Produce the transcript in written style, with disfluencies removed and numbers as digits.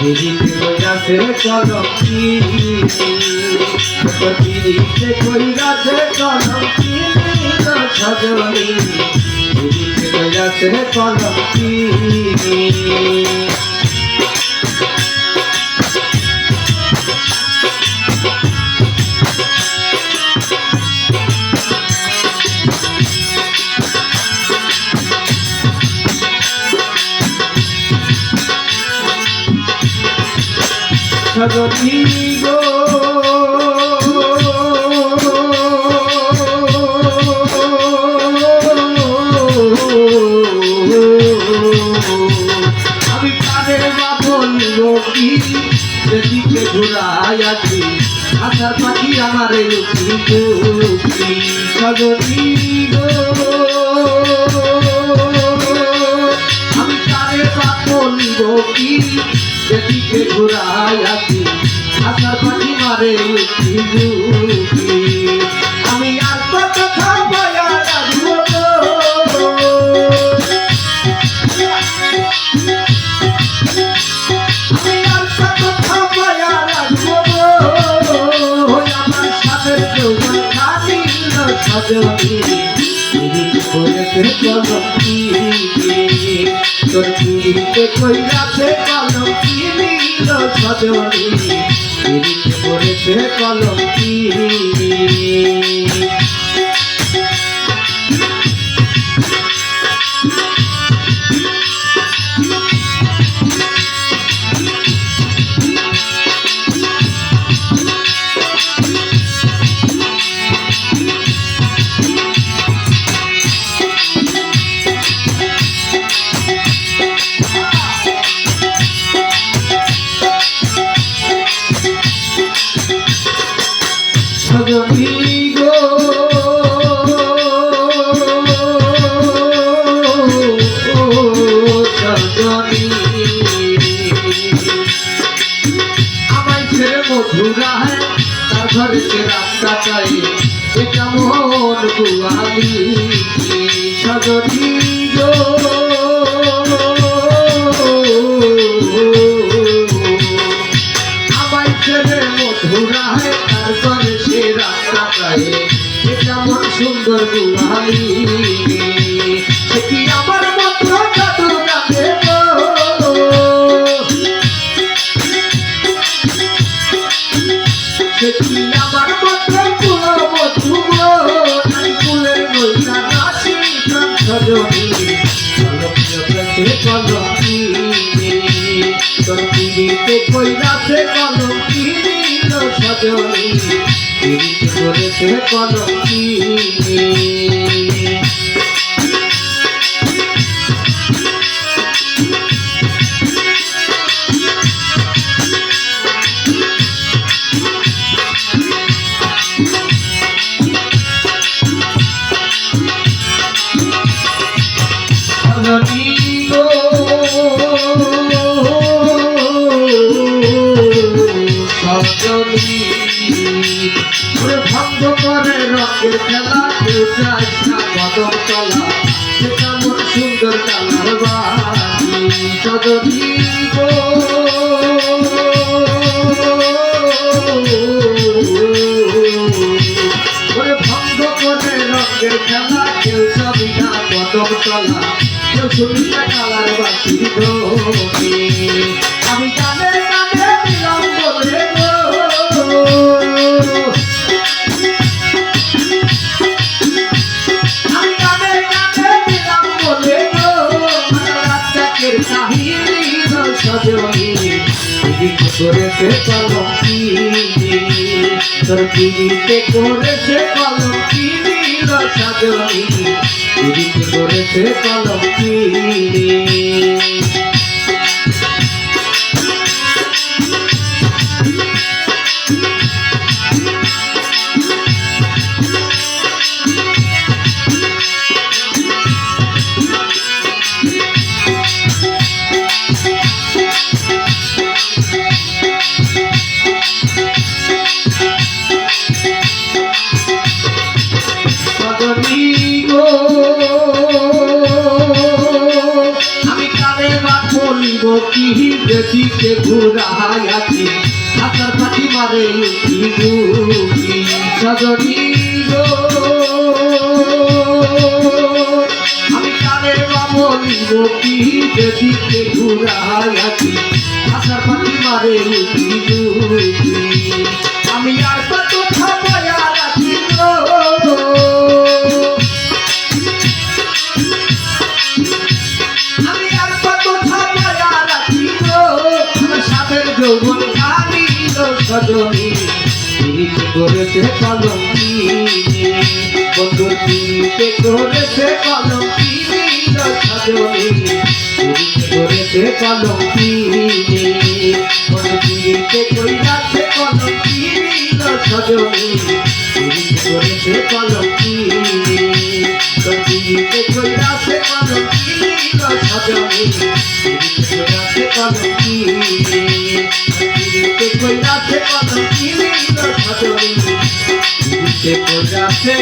পিড়িতে কইরাছে কলম পিড়িতে কইরাছে কলম সজনী পিড়িতে কইরাছে কলম সজনী গো আমি কারে বা বলবো কি যেদিকে ঘুরাই আছি আশার পাখি আমার লুকি লুকি সজনী গো আমি কারে বা বলবো কি যেদিকে ঘুরাই আছি আশার পাখি মারে লুকি লুকি আমি আর কত থাকবো আমি আর কত থাকবো আমার সাথে যৌবন খালি সজনী করেছে কলম তোর পিড়িতে কইরাছে কলম সজনী পিড়িতে করেছে কলম সজনী গো সজনী আমায় ছেড়ে মধুরা হ্যাঁ তার ঘরে সে রাস্তা চাই এটা মন গুয়ালি সজনী গো আমায় ছেড়ে মধুরা হ্যাঁ তার ঘরে সে রাস্তা চাই এটা মন সুন্দর গুয়ালি সে কি আমার মতো জাদু রাখে সে কি আমার মতো পুরো মধু নাই ফুলের নইটা নাচি সজনী কলম তোর পিড়িতে কইরাছে কলম সজনী পিড়িতে করেছে কলম সজনী গো সজনী ভঙ্গ করে রঙের খেলা কেউ চাই না কদম তলা সে কেমন সুন্দর কালার বাড়ি সজনী গো ভঙ্গ করে রঙের খেলা কেউ চাবি না কদম তলা কেউ শুনি না কালার বাসি আমি গানের গানে দিলাম বলে সজনী পিড়িতে করেছে কলম তোর পিড়িতে করেছে কলম সজনী পিড়িতে করেছে কলম আমি কালে যেদিকে ঘুরাইয়াছি হাতার পাটি মারে উঠি উঠি সজনী গো আমি কারে বলিব কি যেদিকে ঘুরাইয়াছি হাতার পাটি মারে উঠি উঠি আমি আর কত থামায়া রাখি গো আমি আর কত থামায়া রাখি গো সাদের যৌবন কালিল সজনী পিরিতে করেছে কলঙ্কিনী বন্ধু পিরিতে করেছে কলঙ্কিনী সজনী পিরিতে করেছে কলঙ্কিনী বন্ধু পিরিতে কইরাছে কলঙ্কিনী সজনী পিরিতে করেছে কলঙ্কিনী পিরিতে কইরাছে কলঙ্কিনী সজনী পিরিতে কইরাছে কলঙ্কিনী পিরিতে কইরাছে কলঙ্কিনী সজনী পিরিতে কইরাছে